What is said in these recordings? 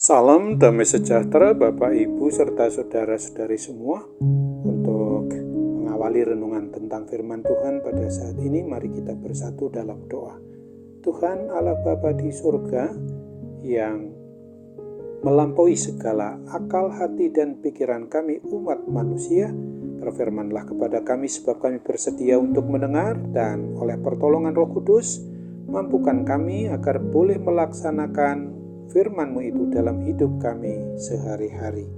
Salam damai sejahtera Bapak Ibu serta saudara-saudari semua. Untuk mengawali renungan tentang firman Tuhan pada saat ini, mari kita bersatu dalam doa. Tuhan Allah Bapa di surga yang melampaui segala akal, hati, dan pikiran kami umat manusia, berfirmanlah kepada kami sebab kami bersedia untuk mendengar, dan oleh pertolongan Roh Kudus mampukan kami agar boleh melaksanakan firman-Mu itu dalam hidup kami sehari-hari.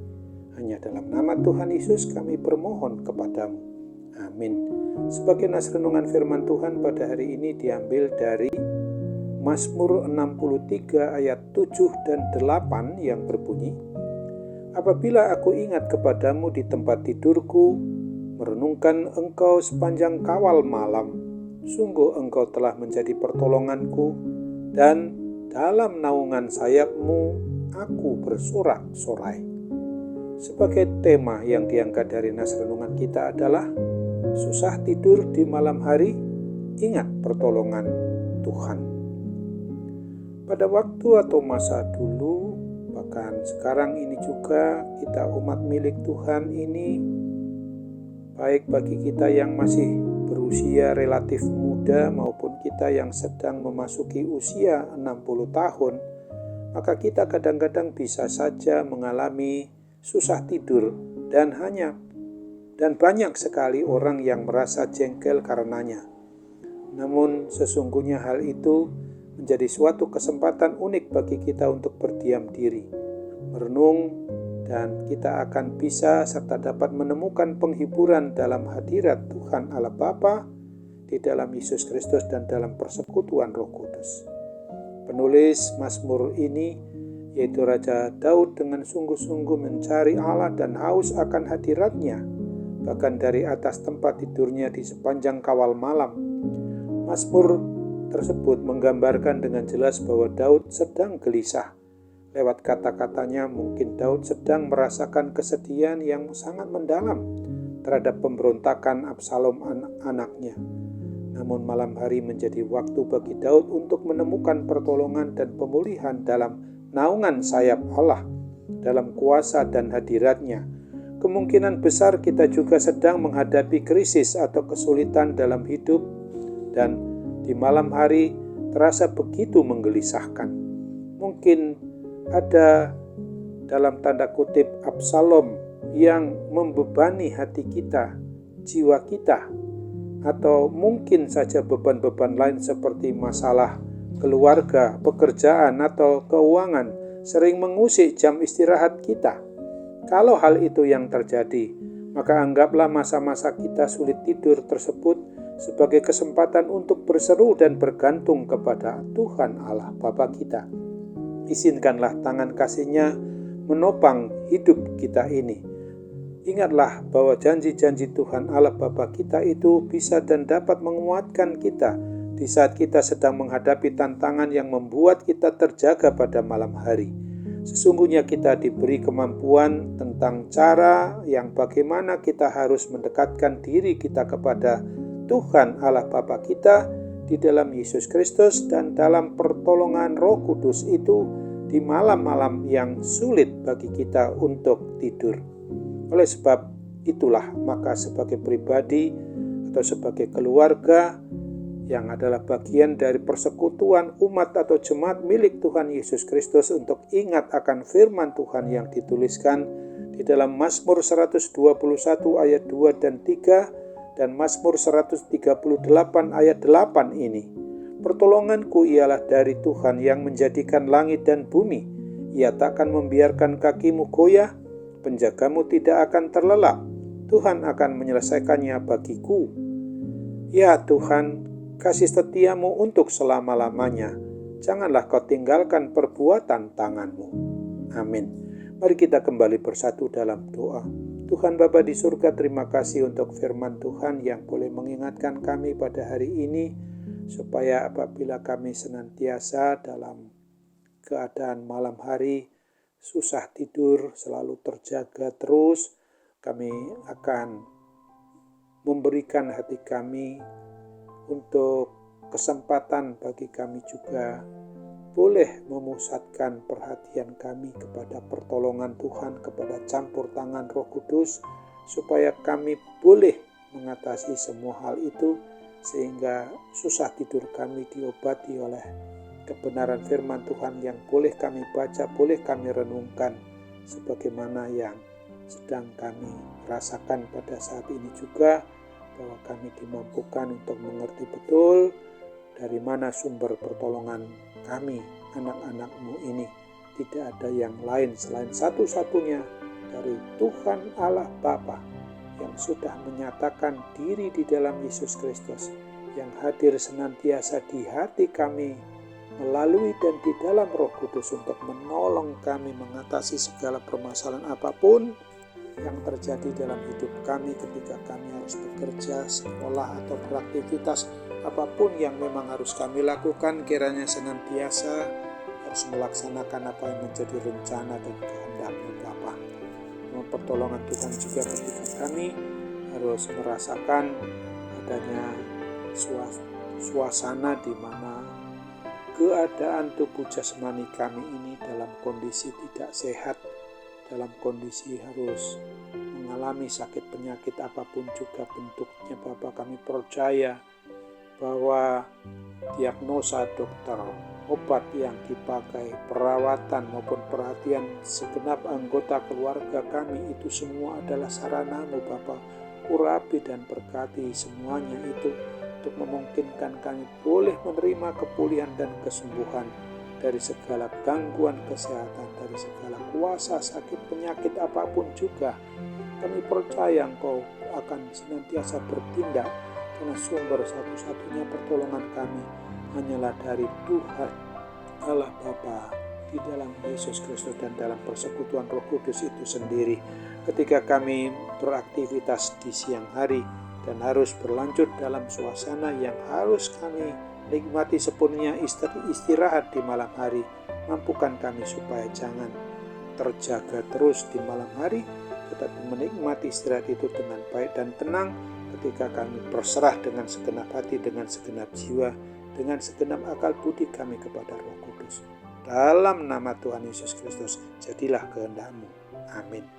Hanya dalam nama Tuhan Yesus kami bermohon kepadamu. Amin. Sebagai nas renungan firman Tuhan pada hari ini diambil dari Mazmur 63 ayat 7 dan 8 yang berbunyi, "Apabila aku ingat kepadamu di tempat tidurku, merenungkan Engkau sepanjang kawal malam, sungguh Engkau telah menjadi pertolonganku, dan dalam naungan sayap-Mu aku bersorak-sorai." Sebagai tema yang diangkat dari nas renungan kita adalah susah tidur di malam hari, ingat pertolongan Tuhan. Pada waktu atau masa dulu, bahkan sekarang ini juga, kita umat milik Tuhan ini, baik bagi kita yang masih berusia relatif muda maupun kita yang sedang memasuki usia 60 tahun, maka kita kadang-kadang bisa saja mengalami susah tidur dan banyak sekali orang yang merasa jengkel karenanya. Namun sesungguhnya hal itu menjadi suatu kesempatan unik bagi kita untuk berdiam diri, merenung, dan kita akan bisa serta dapat menemukan penghiburan dalam hadirat Tuhan Allah Bapa, di dalam Yesus Kristus, dan dalam persekutuan Roh Kudus. Penulis Mazmur ini, yaitu Raja Daud, dengan sungguh-sungguh mencari Allah dan haus akan hadirat-Nya, bahkan dari atas tempat tidurnya di sepanjang kawal malam. Mazmur tersebut menggambarkan dengan jelas bahwa Daud sedang gelisah. Lewat kata-katanya mungkin Daud sedang merasakan kesedihan yang sangat mendalam terhadap pemberontakan Absalom anaknya. Namun malam hari menjadi waktu bagi Daud untuk menemukan pertolongan dan pemulihan dalam naungan sayap Allah, dalam kuasa dan hadirat-Nya. Kemungkinan besar kita juga sedang menghadapi krisis atau kesulitan dalam hidup, dan di malam hari terasa begitu menggelisahkan. Mungkin ada dalam tanda kutip Absalom yang membebani hati kita, jiwa kita, atau mungkin saja beban-beban lain seperti masalah keluarga, pekerjaan, atau keuangan sering mengusik jam istirahat kita. Kalau hal itu yang terjadi, maka anggaplah masa-masa kita sulit tidur tersebut sebagai kesempatan untuk berseru dan bergantung kepada Tuhan Allah Bapa kita. Izinkanlah tangan kasih-Nya menopang hidup kita ini. Ingatlah bahwa janji-janji Tuhan Allah Bapa kita itu bisa dan dapat menguatkan kita di saat kita sedang menghadapi tantangan yang membuat kita terjaga pada malam hari. Sesungguhnya kita diberi kemampuan tentang cara yang bagaimana kita harus mendekatkan diri kita kepada Tuhan Allah Bapa kita di dalam Yesus Kristus, dan dalam pertolongan Roh Kudus itu di malam-malam yang sulit bagi kita untuk tidur. Oleh sebab itulah, maka sebagai pribadi atau sebagai keluarga yang adalah bagian dari persekutuan umat atau jemaat milik Tuhan Yesus Kristus, untuk ingat akan firman Tuhan yang dituliskan di dalam Mazmur 121 ayat 2 dan 3 dan Mazmur 138 ayat 8 ini. "Pertolonganku ialah dari Tuhan yang menjadikan langit dan bumi. Ia takkan membiarkan kakimu goyah, penjagamu tidak akan terlelap. Tuhan akan menyelesaikannya bagiku. Ya Tuhan, kasih setiamu untuk selama-lamanya. Janganlah kau tinggalkan perbuatan tangan-Mu." Amin. Mari kita kembali bersatu dalam doa. Tuhan Bapa di surga, terima kasih untuk firman Tuhan yang boleh mengingatkan kami pada hari ini, supaya apabila kami senantiasa dalam keadaan malam hari susah tidur, selalu terjaga terus, kami akan memberikan hati kami untuk kesempatan bagi kami juga boleh memusatkan perhatian kami kepada pertolongan Tuhan, kepada campur tangan Roh Kudus, supaya kami boleh mengatasi semua hal itu, sehingga susah tidur kami diobati oleh kebenaran firman Tuhan yang boleh kami baca, boleh kami renungkan, sebagaimana yang sedang kami rasakan pada saat ini juga, bahwa kami dimampukan untuk mengerti betul dari mana sumber pertolongan kami, anak-anak-Mu ini. Tidak ada yang lain selain satu-satunya dari Tuhan Allah Bapa yang sudah menyatakan diri di dalam Yesus Kristus, yang hadir senantiasa di hati kami melalui dan di dalam Roh Kudus untuk menolong kami mengatasi segala permasalahan apapun yang terjadi dalam hidup kami ketika kami harus bekerja, sekolah, atau beraktivitas apapun yang memang harus kami lakukan. Kiranya senantiasa harus melaksanakan apa yang menjadi rencana dan kehendak-Mu Bapa. Pertolongan Tuhan juga ketika kami harus merasakan adanya suasana di mana keadaan tubuh jasmani kami ini dalam kondisi tidak sehat, dalam kondisi harus mengalami sakit penyakit apapun juga bentuknya. Bapak, kami percaya bahwa diagnosa dokter, obat yang dipakai, perawatan maupun perhatian segenap anggota keluarga kami, itu semua adalah sarana-Mu Bapa. Urapi dan berkati semuanya itu untuk memungkinkan kami boleh menerima kepulihan dan kesembuhan dari segala gangguan kesehatan, dari segala kuasa sakit penyakit apapun juga. Kami percaya Engkau akan senantiasa bertindak, karena sumber satu-satunya pertolongan kami hanyalah dari Tuhan Allah Bapa di dalam Yesus Kristus dan dalam persekutuan Roh Kudus itu sendiri. Ketika kami beraktivitas di siang hari dan harus berlanjut dalam suasana yang harus kami nikmati sepenuhnya istirahat di malam hari, mampukan kami supaya jangan terjaga terus di malam hari, tetapi menikmati istirahat itu dengan baik dan tenang ketika kami berserah dengan segenap hati, dengan segenap jiwa, dengan segenap akal budi kami kepada Roh Kudus. Dalam nama Tuhan Yesus Kristus, jadilah kehendak-Mu. Amin.